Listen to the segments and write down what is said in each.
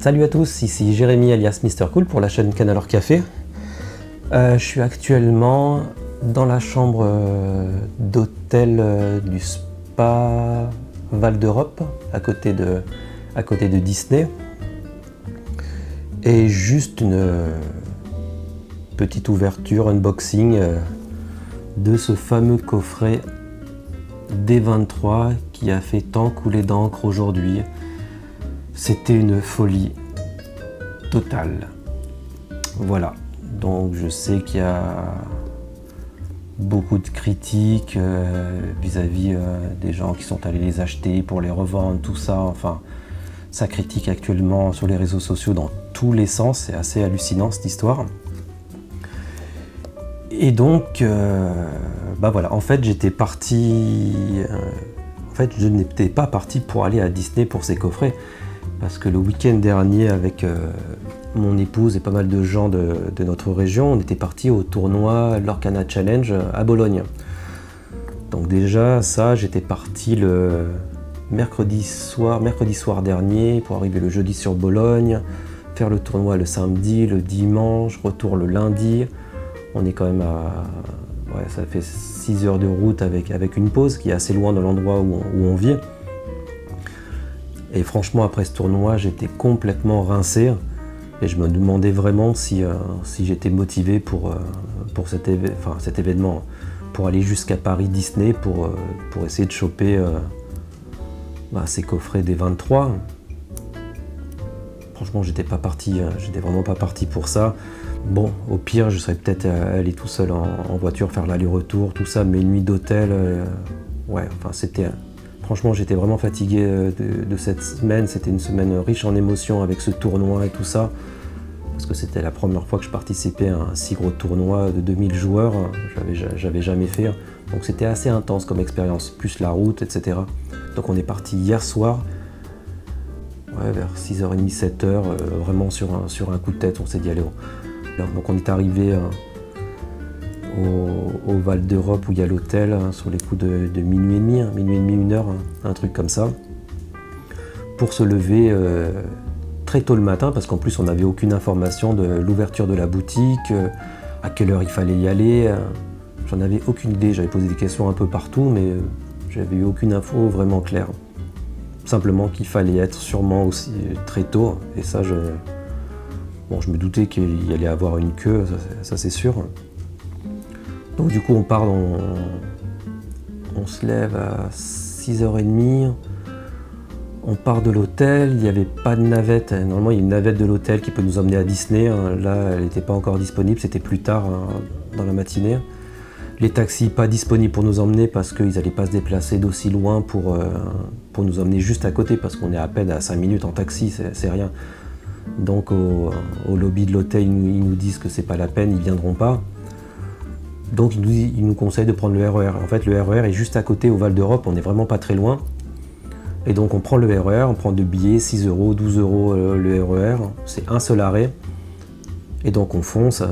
Salut à tous, ici Jérémy alias Mr Cool pour la chaîne Canalor Café. Je suis actuellement dans la chambre d'hôtel du Spa Val d'Europe, à côté de Disney. Et juste une petite ouverture, unboxing de ce fameux coffret D23 qui a fait tant couler d'encre aujourd'hui. C'était une folie totale. Voilà, donc je sais qu'il y a beaucoup de critiques vis-à-vis des gens qui sont allés les acheter pour les revendre, tout ça. Enfin, ça critique actuellement sur les réseaux sociaux dans tous les sens. C'est assez hallucinant cette histoire. Et donc, voilà, en fait, j'étais parti. Je n'étais pas parti pour aller à Disney pour ces coffrets. Parce que le week-end dernier, avec mon épouse et pas mal de gens de notre région, on était partis au tournoi Lorcana Challenge à Bologne. Donc déjà, ça, j'étais parti le mercredi soir dernier pour arriver le jeudi sur Bologne, faire le tournoi le samedi, le dimanche, retour le lundi. On est quand même à... Ouais, ça fait 6 heures de route avec une pause qui est assez loin de l'endroit où on vit. Et franchement, après ce tournoi, j'étais complètement rincé et je me demandais vraiment si j'étais motivé pour cet événement, pour aller jusqu'à Paris Disney pour essayer de choper ces coffrets des 23. Franchement, j'étais vraiment pas parti pour ça. Bon, au pire, je serais peut-être allé tout seul en voiture, faire l'aller-retour, tout ça, mais une nuit d'hôtel, Franchement, j'étais vraiment fatigué de cette semaine. C'était une semaine riche en émotions avec ce tournoi et tout ça. Parce que c'était la première fois que je participais à un si gros tournoi de 2000 joueurs. J'avais jamais fait. Donc c'était assez intense comme expérience, plus la route, etc. Donc on est parti hier soir, vers 6h30, 7h, vraiment sur un coup de tête, on s'est dit allez. Donc on est arrivé au Val d'Europe où il y a l'hôtel sur les coups de minuit et demi, 1h, un truc comme ça, pour se lever très tôt le matin parce qu'en plus on n'avait aucune information de l'ouverture de la boutique, à quelle heure il fallait y aller, j'en avais aucune idée, j'avais posé des questions un peu partout mais j'avais eu aucune info vraiment claire. Simplement qu'il fallait être sûrement aussi très tôt et ça je me doutais qu'il y allait avoir une queue, ça c'est sûr. Donc du coup on part, on se lève à 6h30, on part de l'hôtel, il n'y avait pas de navette, normalement il y a une navette de l'hôtel qui peut nous emmener à Disney, là elle n'était pas encore disponible, c'était plus tard dans la matinée. Les taxis pas disponibles pour nous emmener parce qu'ils n'allaient pas se déplacer d'aussi loin pour nous emmener juste à côté parce qu'on est à peine à 5 minutes en taxi, c'est rien. Donc au lobby de l'hôtel ils nous disent que c'est pas la peine, ils viendront pas. Donc il nous conseille de prendre le RER. En fait le RER est juste à côté au Val d'Europe, on n'est vraiment pas très loin. Et donc on prend le RER, on prend 2 billets, 6 €, 12 € le RER, c'est un seul arrêt. Et donc on fonce,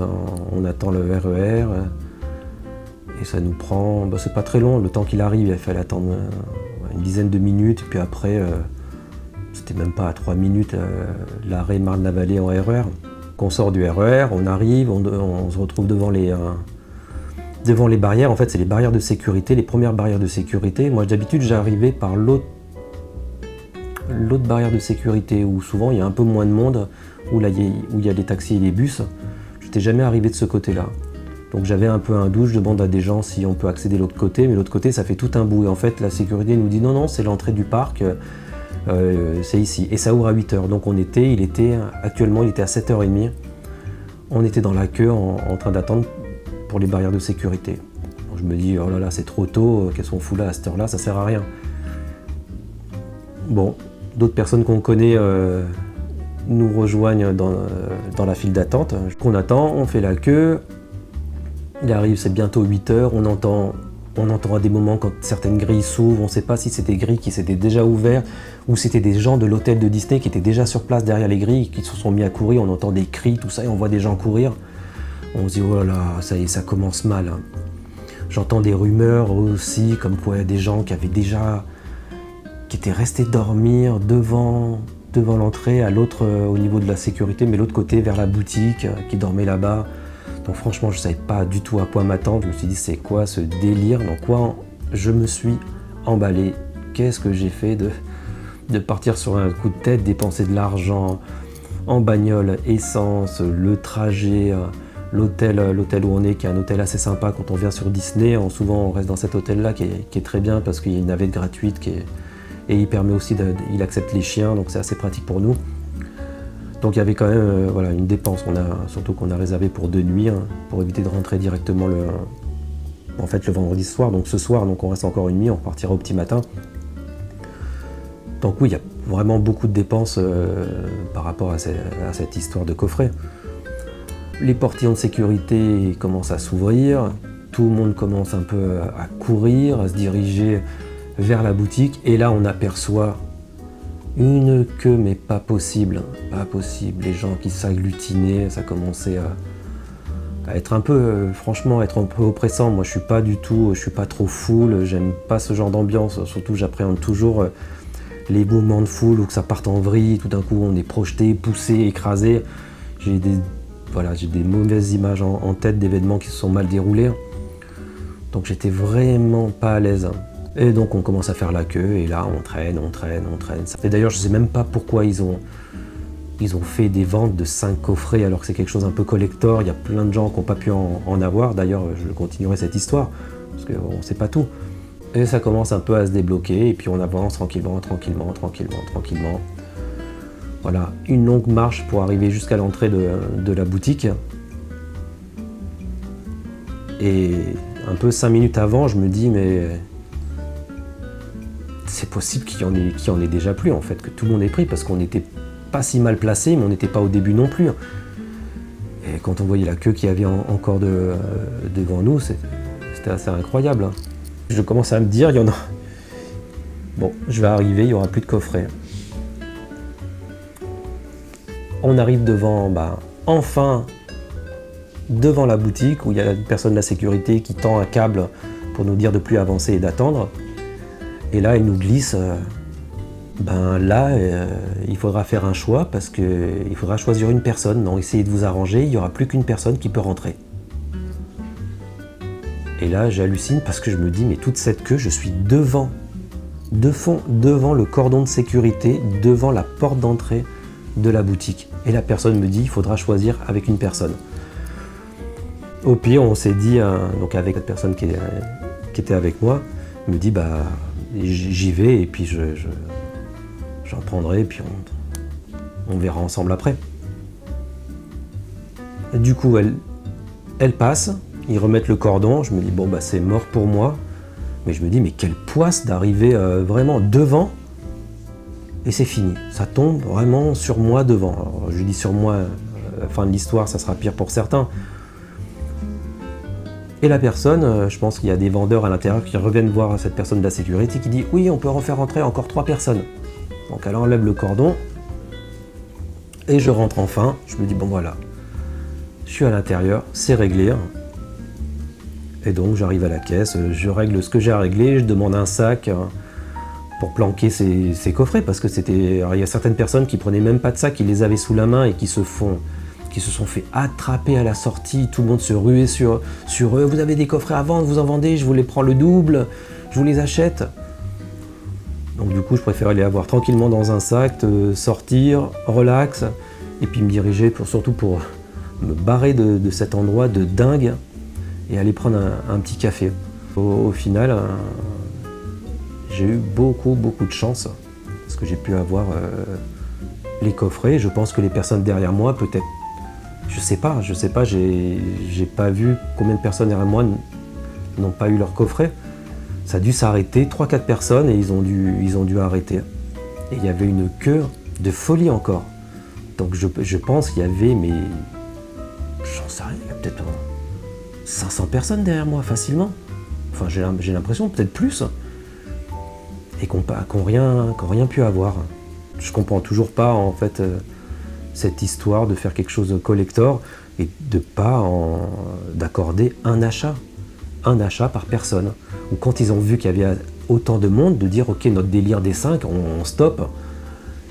on attend le RER. Et ça nous prend, c'est pas très long, le temps qu'il arrive, il fallait attendre une dizaine de minutes. Et puis après, c'était même pas à 3 minutes, l'arrêt Marne-la-Vallée en RER. Qu'on sort du RER, on arrive, on se retrouve devant les barrières. En fait, c'est les barrières de sécurité, les premières barrières de sécurité. Moi, d'habitude, j'arrivais par l'autre barrière de sécurité, où souvent, il y a un peu moins de monde, où il y a les taxis et les bus. Je n'étais jamais arrivé de ce côté-là. Donc j'avais un peu un doute, je demande à des gens si on peut accéder de l'autre côté, mais l'autre côté, ça fait tout un bout. Et en fait, la sécurité nous dit non, c'est l'entrée du parc, c'est ici. Et ça ouvre à 8h. Donc actuellement, il était à 7h30. On était dans la queue en train d'attendre pour les barrières de sécurité. Donc je me dis, oh là là, c'est trop tôt, qu'elles sont fous là à cette heure-là, ça sert à rien. Bon, d'autres personnes qu'on connaît nous rejoignent dans la file d'attente. On attend, on fait la queue, il arrive, c'est bientôt 8h, on entend à des moments quand certaines grilles s'ouvrent, on ne sait pas si c'est des grilles qui s'étaient déjà ouvertes ou c'était des gens de l'hôtel de Disney qui étaient déjà sur place derrière les grilles, qui se sont mis à courir, on entend des cris, tout ça, et on voit des gens courir. On se dit, oh là là, ça y est, ça commence mal. J'entends des rumeurs aussi, comme quoi il y a des gens qui étaient restés dormir devant devant l'entrée, à l'autre, au niveau de la sécurité, mais l'autre côté, vers la boutique, qui dormait là-bas. Donc franchement, je ne savais pas du tout à quoi m'attendre. Je me suis dit, c'est quoi ce délire? Dans quoi je me suis emballé? Qu'est-ce que j'ai fait de partir sur un coup de tête, dépenser de l'argent en bagnole, essence, le trajet, l'hôtel où on est, qui est un hôtel assez sympa quand on vient sur Disney. Souvent, on reste dans cet hôtel-là qui est très bien parce qu'il y a une navette gratuite et il permet aussi, il accepte les chiens, donc c'est assez pratique pour nous. Donc il y avait quand même voilà, une dépense, surtout qu'on a réservé pour 2 nuits, pour éviter de rentrer directement le vendredi soir. Donc ce soir, donc on reste encore une nuit, on partira au petit matin. Donc oui, il y a vraiment beaucoup de dépenses par rapport à cette histoire de coffret. Les portillons de sécurité commencent à s'ouvrir, tout le monde commence un peu à courir, à se diriger vers la boutique, et là on aperçoit une queue, mais pas possible, les gens qui s'agglutinaient, ça commençait à être un peu, franchement, être un peu oppressant. Moi je suis pas trop foule, j'aime pas ce genre d'ambiance, surtout j'appréhende toujours les mouvements de foule ou que ça parte en vrille, tout d'un coup on est projeté, poussé, écrasé. J'ai des mauvaises images en tête d'événements qui se sont mal déroulés. Donc j'étais vraiment pas à l'aise. Et donc on commence à faire la queue et là on traîne. Et d'ailleurs je sais même pas pourquoi ils ont fait des ventes de 5 coffrets alors que c'est quelque chose un peu collector. Il y a plein de gens qui n'ont pas pu en avoir. D'ailleurs je continuerai cette histoire parce qu'on ne sait pas tout. Et ça commence un peu à se débloquer et puis on avance tranquillement. Voilà, une longue marche pour arriver jusqu'à l'entrée de la boutique. Et un peu 5 minutes avant, je me dis mais c'est possible qu'il y en ait déjà plus en fait, que tout le monde est pris parce qu'on n'était pas si mal placé, mais on n'était pas au début non plus. Et quand on voyait la queue qu'il y avait encore devant nous, c'était assez incroyable. Je commence à me dire, il y en a... Bon, je vais arriver, il n'y aura plus de coffret. On arrive enfin devant la boutique où il y a une personne de la sécurité qui tend un câble pour nous dire de plus avancer et d'attendre. Et là, elle nous glisse, il faudra faire un choix parce qu'il faudra choisir une personne. Donc essayez de vous arranger, il n'y aura plus qu'une personne qui peut rentrer. Et là, j'hallucine parce que je me dis, mais toute cette queue, je suis devant le cordon de sécurité, devant la porte d'entrée de la boutique. Et la personne me dit, il faudra choisir avec une personne. Au pire, on s'est dit, donc avec cette personne qui était avec moi, me dit, j'y vais et puis j'en prendrai et puis on verra ensemble après. Et du coup, elle passe. Ils remettent le cordon, je me dis c'est mort pour moi, mais je me dis mais quelle poisse d'arriver vraiment devant et c'est fini, ça tombe vraiment sur moi devant. Alors, je dis sur moi, fin de l'histoire ça sera pire pour certains. Et la personne, je pense qu'il y a des vendeurs à l'intérieur qui reviennent voir cette personne de la sécurité qui dit oui on peut en faire rentrer encore 3 personnes. Donc elle enlève le cordon et je rentre enfin, je me dis voilà, je suis à l'intérieur, c'est réglé. Et donc j'arrive à la caisse, je règle ce que j'ai à régler, je demande un sac pour planquer ces coffrets parce que il y a certaines personnes qui prenaient même pas de sac, qui les avaient sous la main et qui se sont fait attraper à la sortie, tout le monde se ruait sur eux, vous avez des coffrets à vendre, vous en vendez, je vous les prends le double, je vous les achète. Donc du coup je préfère aller avoir tranquillement dans un sac, sortir, relax, et puis me diriger surtout pour me barrer de cet endroit de dingue. Et aller prendre un petit café. Au final, j'ai eu beaucoup de chance parce que j'ai pu avoir les coffrets. Je pense que les personnes derrière moi, peut-être, je sais pas, j'ai pas vu combien de personnes derrière moi n'ont pas eu leur coffret. Ça a dû s'arrêter, 3-4 personnes et ils ont dû arrêter. Et il y avait une queue de folie encore. Donc je pense qu'il y avait, mais j'en sais rien, il y a peut-être 500 personnes derrière moi facilement. Enfin j'ai l'impression, peut-être plus. Et qui n'ont rien pu avoir. Je comprends toujours pas en fait cette histoire de faire quelque chose de collector et d'accorder un achat par personne. Ou quand ils ont vu qu'il y avait autant de monde, de dire ok notre délire des 5, on stoppe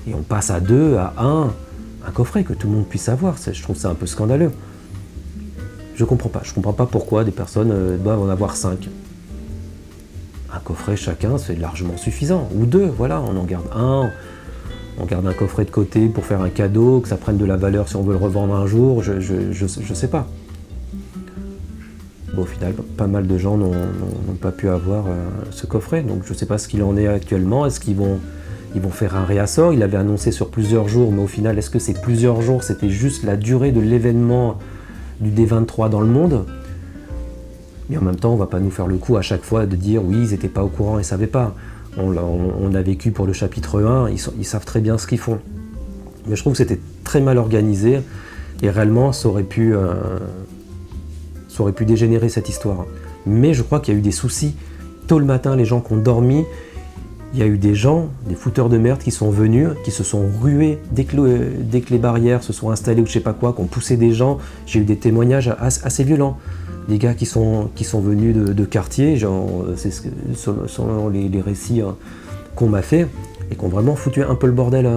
Et on passe à 2, à 1 coffret que tout le monde puisse avoir. Je trouve ça un peu scandaleux. Je comprends pas pourquoi des personnes doivent en avoir 5. Un coffret chacun, c'est largement suffisant. Ou 2, voilà, on en garde un. On garde un coffret de côté pour faire un cadeau, que ça prenne de la valeur si on veut le revendre un jour, je sais pas. Bon, au final, pas mal de gens n'ont pas pu avoir ce coffret, donc je sais pas ce qu'il en est actuellement. Est-ce qu'ils vont faire un réassort? Il avait annoncé sur plusieurs jours, mais au final, est-ce que ces plusieurs jours, c'était juste la durée de l'événement du D23 dans le monde? Mais en même temps, on va pas nous faire le coup à chaque fois de dire oui, ils n'étaient pas au courant, ils ne savaient pas. On a vécu pour le chapitre 1, ils savent très bien ce qu'ils font. Mais je trouve que c'était très mal organisé et réellement ça aurait pu dégénérer cette histoire. Mais je crois qu'il y a eu des soucis. Tôt le matin, les gens qui ont dormi, il y a eu des gens, des fouteurs de merde qui sont venus, qui se sont rués dès que les barrières se sont installées ou je sais pas quoi, qui ont poussé des gens. J'ai eu des témoignages assez violents. Des gars qui sont venus de quartier, c'est selon les récits qu'on m'a fait, et qui ont vraiment foutu un peu le bordel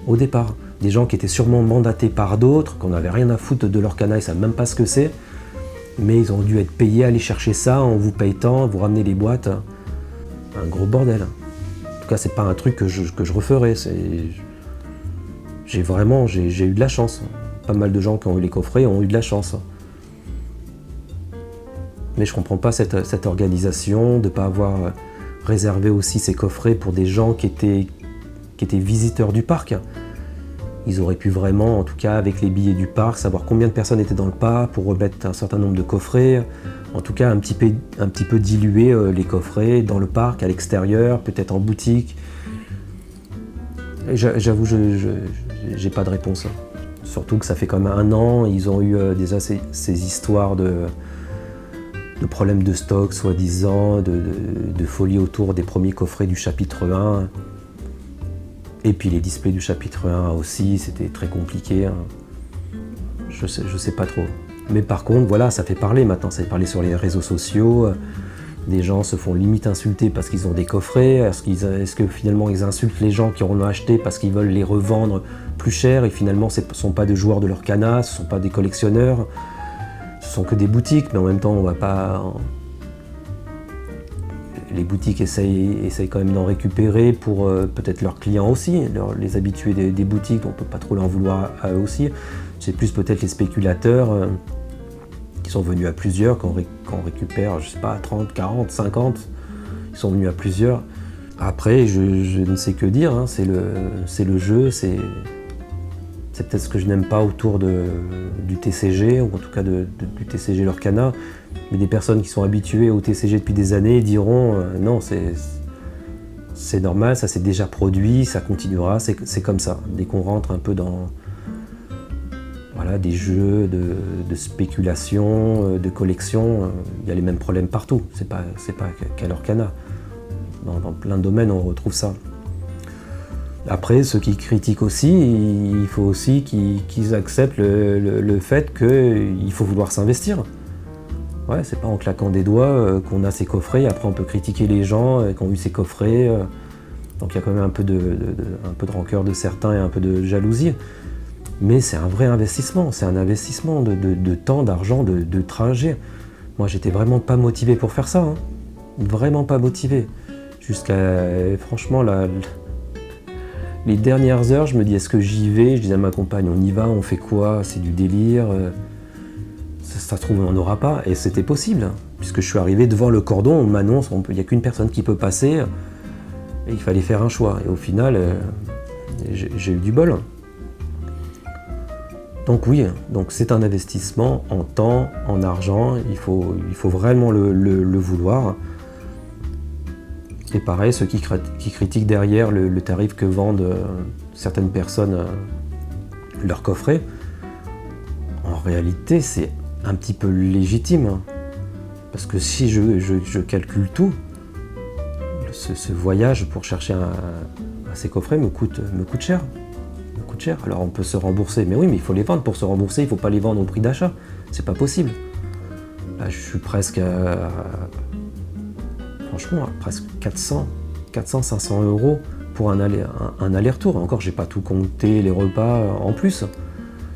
au départ. Des gens qui étaient sûrement mandatés par d'autres, qu'on n'avait rien à foutre de leur canaille, ils ne savent même pas ce que c'est, mais ils ont dû être payés, aller chercher ça, on vous paye tant, vous ramenez les boîtes. Un gros bordel. En tout cas, c'est pas un truc que je referais. J'ai eu de la chance. Pas mal de gens qui ont eu les coffrets ont eu de la chance. Mais je comprends pas cette organisation de ne pas avoir réservé aussi ces coffrets pour des gens qui étaient visiteurs du parc. Ils auraient pu vraiment, en tout cas avec les billets du parc, savoir combien de personnes étaient dans le parc pour remettre un certain nombre de coffrets. En tout cas un petit peu diluer les coffrets dans le parc, à l'extérieur, peut-être en boutique. J'avoue, j'ai pas de réponse. Surtout que ça fait quand même 1 an, ils ont eu déjà ces histoires de problèmes de stock, soi-disant, de folie autour des premiers coffrets du chapitre 1. Et puis les displays du chapitre 1 aussi, c'était très compliqué. Je sais pas trop. Mais par contre, voilà, ça fait parler maintenant, ça fait parler sur les réseaux sociaux. Des gens se font limite insulter parce qu'ils ont des coffrets. Est-ce que finalement ils insultent les gens qui en ont acheté parce qu'ils veulent les revendre plus cher et finalement ce ne sont pas des joueurs de leur cana, ce ne sont pas des collectionneurs. Ce sont que des boutiques, mais en même temps, on va pas. Les boutiques essayent quand même d'en récupérer pour peut-être leurs clients aussi, les habitués des boutiques, on ne peut pas trop leur vouloir à eux aussi. C'est plus peut-être les spéculateurs qui sont venus à plusieurs, qu'on récupère, je sais pas, 30, 40, 50, ils sont venus à plusieurs. Après, je ne sais que dire, hein, c'est le jeu, c'est peut-être ce que je n'aime pas autour du TCG, ou en tout cas du TCG Lorcana. Mais des personnes qui sont habituées au TCG depuis des années diront non, c'est normal, ça s'est déjà produit, ça continuera, c'est comme ça. Dès qu'on rentre un peu dans des jeux de spéculation, de collection, il y a les mêmes problèmes partout. C'est pas qu'à Lorcana. Dans plein de domaines, on retrouve ça. Après, ceux qui critiquent aussi, il faut aussi qu'ils acceptent le fait qu'il faut vouloir s'investir. Ouais, c'est pas en claquant des doigts qu'on a ces coffrets, après on peut critiquer les gens qui ont eu ces coffrets. Donc il y a quand même un peu de rancœur de certains et un peu de jalousie. Mais c'est un vrai investissement, c'est un investissement de temps, d'argent, de trajet. Moi j'étais vraiment pas motivé pour faire ça, hein. Vraiment pas motivé. Franchement, les dernières heures, je me dis est-ce que j'y vais? Je disais à ma compagne, on y va, on fait quoi? C'est du délire. Ça se trouve, on n'aura pas. Et c'était possible, hein, puisque je suis arrivé devant le cordon, on m'annonce, il n'y a qu'une personne qui peut passer, et il fallait faire un choix. Et au final, j'ai eu du bol. Donc oui, c'est un investissement en temps, en argent, il faut vraiment le vouloir. Et pareil, ceux qui critiquent derrière le tarif que vendent certaines personnes leur coffret, en réalité c'est un petit peu légitime. Hein. Parce que si je calcule tout, ce voyage pour chercher ces coffrets me coûte cher. Alors on peut se rembourser, mais oui, mais il faut les vendre pour se rembourser, il ne faut pas les vendre au prix d'achat. C'est pas possible. Là je suis presque franchement, presque 400, 500 € pour un aller-retour. Encore, j'ai pas tout compté, les repas en plus.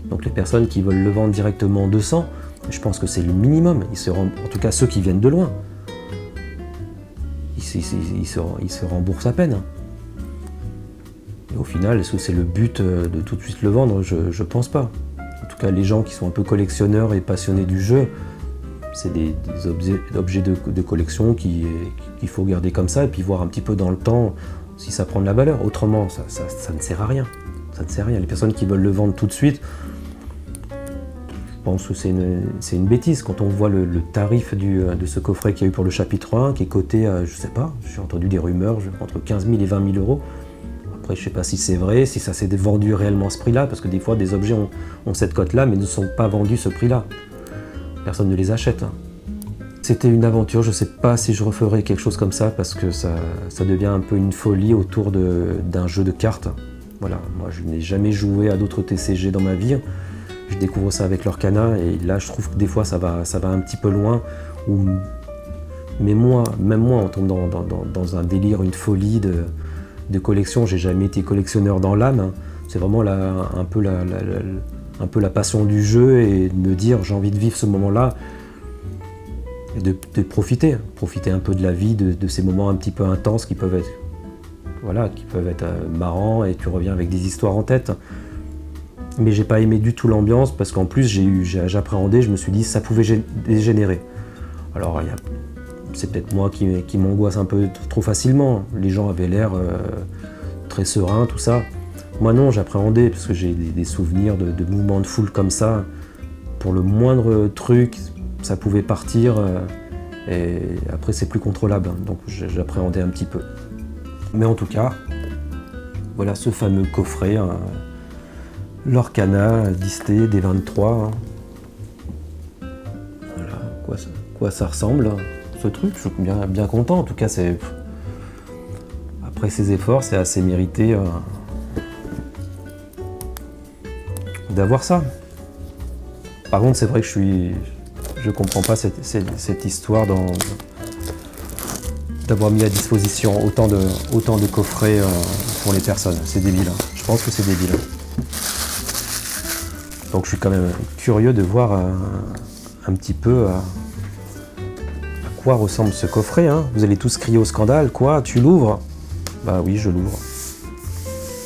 Donc les personnes qui veulent le vendre directement 200, je pense que c'est le minimum. En tout cas, ceux qui viennent de loin, ils se remboursent à peine. Et au final, est-ce que c'est le but de tout de suite le vendre? Je pense pas. En tout cas, les gens qui sont un peu collectionneurs et passionnés du jeu, c'est des objets de collection qu'il faut garder comme ça et puis voir un petit peu dans le temps si ça prend de la valeur. Autrement, ça ne sert à rien. Ça ne sert à rien. Les personnes qui veulent le vendre tout de suite, je pense que c'est une bêtise. Quand on voit le tarif de ce coffret qu'il y a eu pour le chapitre 1, qui est coté à, je sais pas, j'ai entendu des rumeurs, entre 15 000 et 20 000 euros. Après, je sais pas si c'est vrai, si ça s'est vendu réellement à ce prix-là, parce que des fois, des objets ont cette cote-là, mais ne sont pas vendus ce prix-là. Personne ne les achète. C'était une aventure, je sais pas si je referais quelque chose comme ça, parce que ça devient un peu une folie autour d'un jeu de cartes. Voilà, moi je n'ai jamais joué à d'autres TCG dans ma vie. Je découvre ça avec l'Orcana, et là je trouve que des fois ça va un petit peu loin. Même moi, on tombe dans un délire, une folie de collection. J'ai jamais été collectionneur dans l'âme. C'est vraiment un peu la passion du jeu et de me dire j'ai envie de vivre ce moment-là et de profiter un peu de la vie, de ces moments un petit peu intenses qui peuvent être marrants et tu reviens avec des histoires en tête. Mais j'ai pas aimé du tout l'ambiance parce qu'en plus j'appréhendais, je me suis dit ça pouvait dégénérer. Alors c'est peut-être moi qui m'angoisse un peu trop facilement. Les gens avaient l'air très sereins, tout ça. Moi non, j'appréhendais parce que j'ai des souvenirs de mouvements de foule comme ça. Pour le moindre truc, ça pouvait partir et après c'est plus contrôlable. Donc j'appréhendais un petit peu. Mais en tout cas, voilà ce fameux coffret, l'Orcana Disté D23. Voilà quoi ça ressemble, ce truc. Je suis bien content. En tout cas, après ces efforts, c'est assez mérité d'avoir ça. Par contre, c'est vrai que je comprends pas cette histoire d'avoir mis à disposition autant de coffrets pour les personnes. C'est débile. Je pense que c'est débile. Donc je suis quand même curieux de voir un petit peu à quoi ressemble ce coffret. Vous allez tous crier au scandale. Quoi? Tu l'ouvres? Bah oui, je l'ouvre.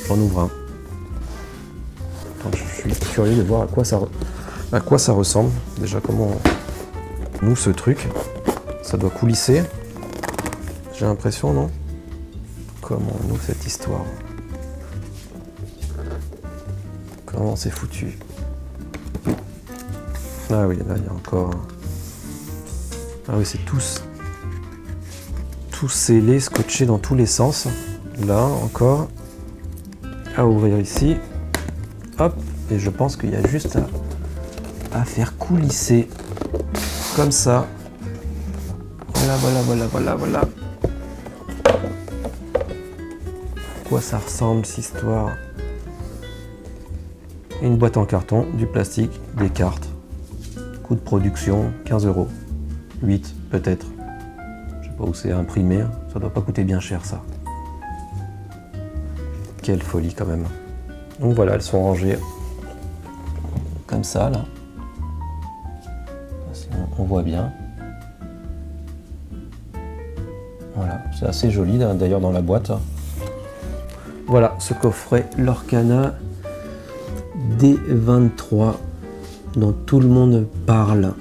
J'en ouvre un. Donc je suis curieux de voir à quoi ça ressemble. Déjà, comment on ouvre ce truc. Ça doit coulisser. J'ai l'impression, non? Comment on ouvre cette histoire? Comment c'est foutu? Ah oui, là il y a encore... Ah oui, c'est tous scellés, scotchés dans tous les sens. Là, encore à ouvrir ici. Hop, et je pense qu'il y a juste à faire coulisser comme ça. Voilà. À quoi ça ressemble cette histoire? Une boîte en carton, du plastique, des cartes. Coût de production, 15 €. 8 peut-être. Je sais pas où c'est imprimé, ça doit pas coûter bien cher ça. Quelle folie quand même. Donc voilà, elles sont rangées comme ça là. Sinon, on voit bien. Voilà, c'est assez joli d'ailleurs dans la boîte. Voilà, ce coffret l'Orcana D23 dont tout le monde parle.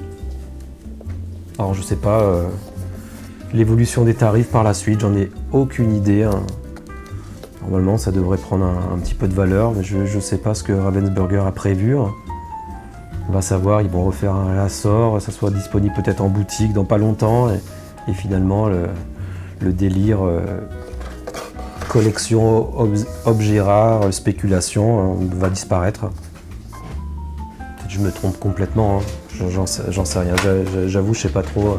Alors je sais pas l'évolution des tarifs par la suite, j'en ai aucune idée. Normalement ça devrait prendre un petit peu de valeur, mais je sais pas ce que Ravensburger a prévu. On va savoir, ils vont refaire un réassort, ça soit disponible peut-être en boutique dans pas longtemps, et finalement le délire collection, objets rares, spéculation va disparaître. Peut-être que je me trompe complètement, j'en sais rien, j'avoue je sais pas trop.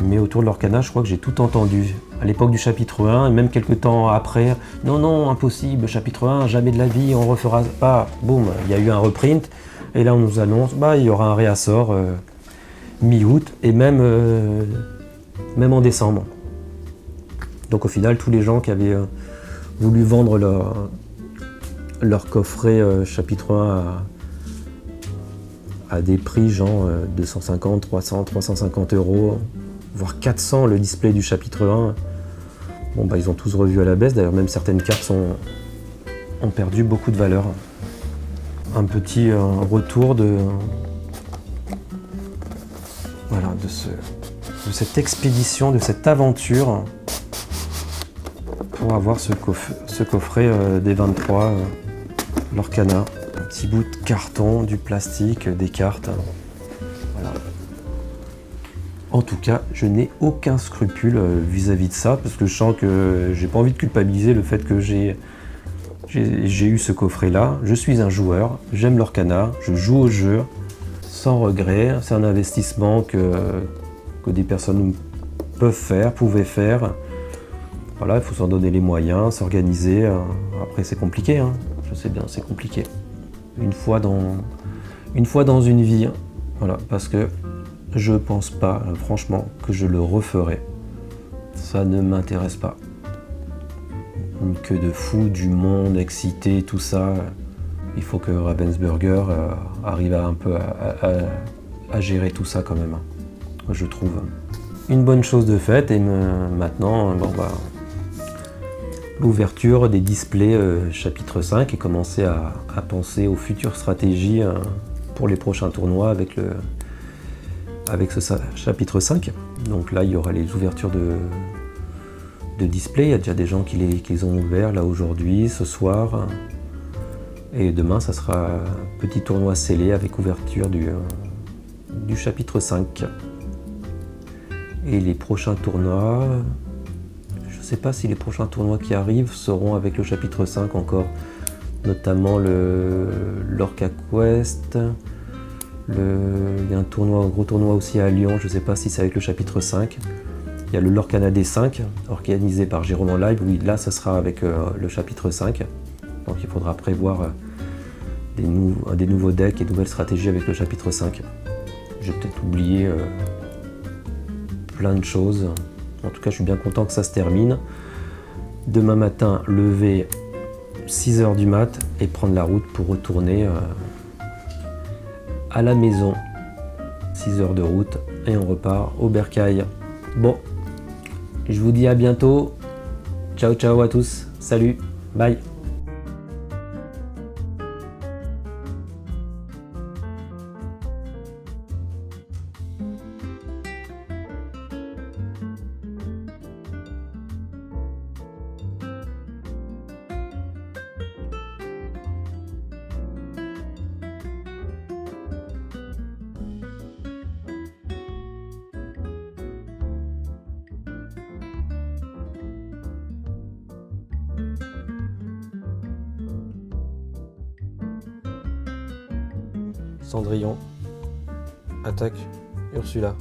Mais autour de l'Orcana, je crois que j'ai tout entendu. À l'époque du chapitre 1, et même quelques temps après, non, impossible, chapitre 1, jamais de la vie, on refera pas. Boum, il y a eu un reprint, et là on nous annonce, il y aura un réassort mi-août, et même en décembre. Donc au final, tous les gens qui avaient voulu vendre leur coffret chapitre 1 à des prix genre 250, 300, 350 €, voire 400 le display du chapitre 1. Bon bah ils ont tous revu à la baisse, d'ailleurs même certaines cartes ont perdu beaucoup de valeur. Un petit retour de cette expédition, de cette aventure pour avoir ce coffret des 23 Lorcana. Un petit bout de carton, du plastique, des cartes. Voilà. En tout cas, je n'ai aucun scrupule vis-à-vis de ça, parce que je sens que j'ai pas envie de culpabiliser le fait que j'ai eu ce coffret-là. Je suis un joueur, j'aime Lorcana, je joue au jeu sans regret. C'est un investissement que des personnes pouvaient faire. Voilà, il faut s'en donner les moyens, s'organiser. Après, c'est compliqué, hein. Je sais bien, c'est compliqué. Une fois dans une vie, voilà, parce que je pense pas, franchement, que je le referai. Ça ne m'intéresse pas. Que de fou, du monde, excité, tout ça. Il faut que Ravensburger arrive un peu à gérer tout ça quand même, je trouve. Une bonne chose de faite, et maintenant, l'ouverture des displays chapitre 5 et commencer à penser aux futures stratégies pour les prochains tournois avec ce chapitre 5. Donc là, il y aura les ouvertures de display. Il y a déjà des gens qui les ont ouverts là aujourd'hui, ce soir. Et demain, ça sera un petit tournoi scellé avec ouverture du chapitre 5. Et les prochains tournois, je ne sais pas si les prochains tournois qui arrivent seront avec le chapitre 5 encore, notamment le Lorca Quest. Il y a un gros tournoi aussi à Lyon, je ne sais pas si c'est avec le chapitre 5. Il y a le Lorcana D5, organisé par Jérôme en live. Oui, là, ça sera avec le chapitre 5. Donc il faudra prévoir des nouveaux decks et de nouvelles stratégies avec le chapitre 5. J'ai peut-être oublié plein de choses. En tout cas, je suis bien content que ça se termine. Demain matin, lever 6 h du mat et prendre la route pour retourner à la maison. 6 heures de route et on repart au bercail. Bon, je vous dis à bientôt. Ciao, ciao à tous. Salut, bye. Cendrillon attaque Ursula.